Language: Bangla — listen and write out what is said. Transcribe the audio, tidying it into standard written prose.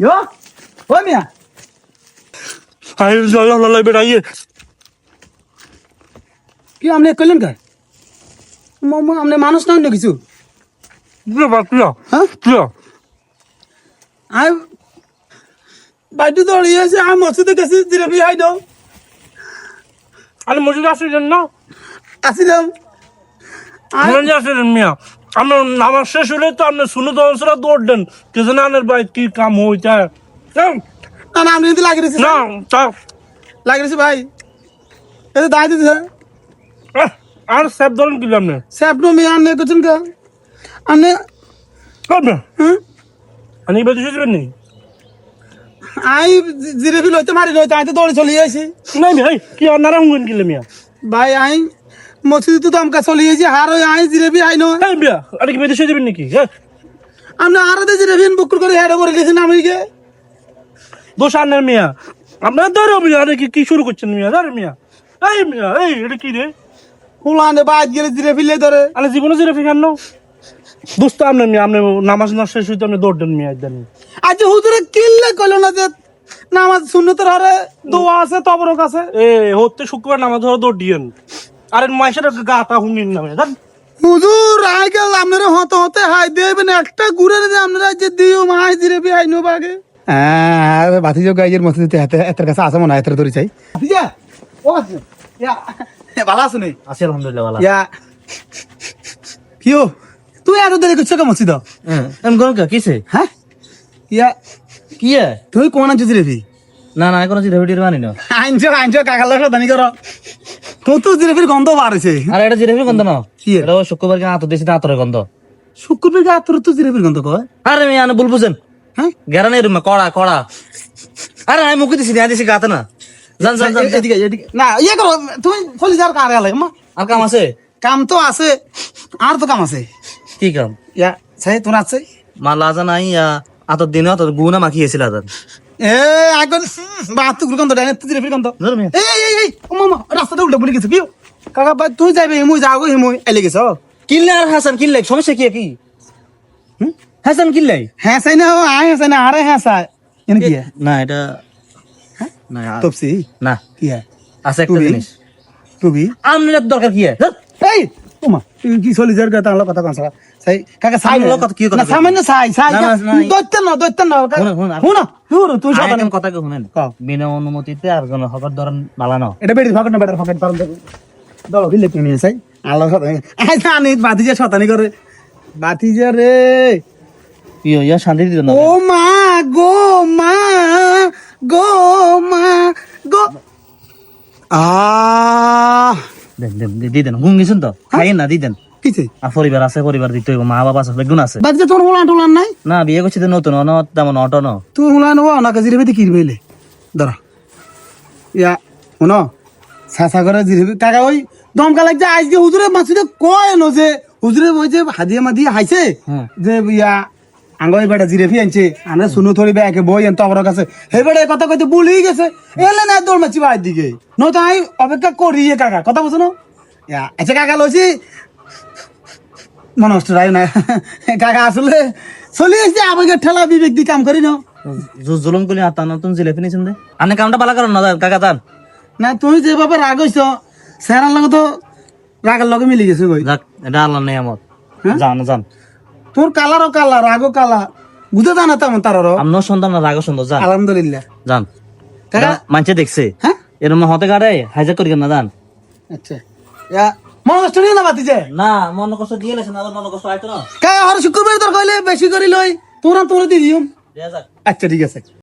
Yo, oi minha. আই লাই বেটাই কি আমনে কইলেন কা? আমনে মানুষ না অন্য কিছু। প্রিয় হ্যাঁ? প্রিয় আই বাইটু দড়িয়ে আছে আমি মসজিদে গেছি জিলাপি হাই দাও আরে মসজিদে আসছিলেন না আসিলাম মনে আসছিলেন মিয়া আপনার নামাজ শেষ হলে তো আপনি শুনে তো অনসরা দৌড় দেন কে জানে আনের ভাই কি কাম হইতা না না আমি যদি লাগিয়ে দিছি না তা লাগিয়ে দিছি ভাই এই দাই দিছে আর সব ধরুন কি আপনি স্যাপনো মি আনে করছেন কা আনে করবে হ্যাঁ আমি বেঁধে শুনবেন নি আই জিলাপি লইতে মারি লইতে আই তো দৌড়ে চলে আইছি নাই ভাই কি আপনারা হুঙ্গন কিলে মিয়া ভাই আই মসজিদে তো আমকা চলে আইছি আর ওই আই জিলাপি আই নো এই মিয়া আরে কি বেঁধে শুনবেন নাকি হ্যাঁ আমনে আর দে জিলাপি বুক করে হেড করে দিছেন আমি কে দোষ আনের মিয়া আপনার ধরো মিয়া আরে কি শুরু করছেন মিয়া ধর মিয়া এই মিয়া এই এটা কি রে ফুলানে বাদ গেলে জিলাপি লে ধরে আরে জীবনে জিরে ফিখান না দোস্ত আপনার মিয়া আপনি নামাজ না শেষ হইতে আপনি দৌড় দেন মিয়া একদিন আজ হুজুরে কিল্লে কইলো না যে নামাজ সুন্নতের হরে দোয়া আছে তবরক আছে এ হতে শুক্রবার নামাজ ধরে দৌড় দিয়েন আরে মাইশের গাটা হুমিন না মিয়া হুজুর আই গেল আপনারা হতে হতে হাই দেবেন একটা ঘুরে যে আপনারা যে দিও মাই জিলাপি হাই নো বাগে হ্যাঁ বাতিজো গাইজের মসজিদে হাতে এর কাছে আছে মনে হয় এর ধরে চাই বাতিজা ও আছে ইয়া ভালো আছো নি আছি আলহামদুলিল্লাহ ভালো ইয়া কিও তুই আর দেরি করছ কা মসজিদ এম কোন কিসে হ্যাঁ ইয়া কি তুই কোন আনছিস জিলাপি না না এখন জিরা ভিডিও বানি না আইনছো কাকার লোক দানি করো তো জিলাপির গন্ধ বাড়ছে আর এটা জিরাফি গন্ধ না কি এটা শুক্রবার কেন আতর দিয়েছি আতরের গন্ধ শুক্রবার কে তোর তো জিলাপির গন্ধ কয় আরে আমি আনে বল বুঝেন হ্যাঁ গেরানের রুমে কড়া কড়া আরে আমি মুখে দিছি দিছি গাতে না জান জান জান এদিকে না ইয়ে করো তুমি চলে যাওয়ার কার আলে আর কাম আছে কাম তো আছে আর তো কাম আছে কি কাম ইয়া সাই তোর আছে মালা জান আই আতর দিনে আতর গুনা মাখিয়েছিল আতর এ আগুন বাত গন্ধ ডাইনে তুই জিলাপির গন্ধ ধর মিয়া এই ও মামা রাস্তাটা উল্টা বলে গেছে কি কাকা ভাই তুই যাইবে মুই যাও গো মুই এলে গেছ কিনলে আর হাসান কিনলে সমস্যা কি কি হাসান কিনলে হ্যাঁ সাই না আয় সাই না আরে হ্যাঁ সাই এনে কি না এটা না তপসি না কি আছে একটা জিনিস টুবি আমনের দরকার কি এই ওমা তুই কি চলি যার কথা কথা কনসা সাই কাকা সাই আমনের কথা কি কথা না সামান্য সাই না, না, দইতে না হুনা তুই আরে সাবধান কেন কথা কে শুনেন কও। বিনা অনুমতিতে আর কোন হবার ধরন বালানো এটা বেড়ি ফাঁকট না বেটার ফাঁকট পারন দলো বিলে তুমি সাই আল্লাহ সাথে আই জানি বাতিজা শতানি করে বাতিজা রে ইয়া শান্তি দিত না ও মা গো মা গো মা গো আ দেন দেন দি দেন হুম গেছেন তো খাই না দি দেন কিছে আর পরিবার আছে পরিবার দিতে হইব মা বাবা আছে বেগুন আছে বাতিজা তোর হোলা টোলান নাই না বিয়ে করছি তো নতুন অন তেমন অটো ন তুই হোলা নো না কাজিরে বেতে কিরবে লে ধর ইয়া শুনো সাসা করে জিরবি কাকা ওই দমকা লাগছে আজকে হুজুরে মাসুদে কয় ন যে হুজুরে ওই যে হাদিয়া মাদিয়া হাইছে যে ইয়া আঙ্গই বেটা জিরেফি আনছে আনে শুনো থরি ব্যাকে বই আনতো আমার কাছে হে বেটা এই কথা কইতে ভুলেই গেছে এলে না দৌড় মাছি বাইর দিকে নয়তো আমি অপেক্ষা করি কাকা কথা বুঝো না ইয়া আচ্ছা কাকা লইছি মনষ্ট রাই না কাকা আসলে চলে এসে আমাকে ঠেলা বিবেক দিয়ে কাম করি না জুলুম কলি আতা নতুন জিলেপি নিছেন দে আনে কামটা বালা করেন না কাকা জান না তুমি যেভাবে রাগ হইছ স্যারার লগে তো রাগের লগে মিলে গেছে কই যাক এটা আল্লাহ নিয়ামত হ্যাঁ? জান জান তোর কালারও কালার রাগও কালা বুঝে জানা তেমন তারও আমনো সন্তান না রাগ সুন্দর জান আলহামদুলিল্লাহ জান কাকা? মানছে দেখছে হ্যাঁ এরম হতে গাড়ে হাইজাক করি না জান আচ্ছা ইয়া মন কষ্ট নিয়ে না বাতি যে না মন কষ্ট দিয়ে লেছেন আর মন কষ্ট আইতো না কাকা আর শুক্রবার তোর কইলে বেশি করি লই তোরা তোর দি দিও দেয়া যাক আচ্ছা ঠিক আছে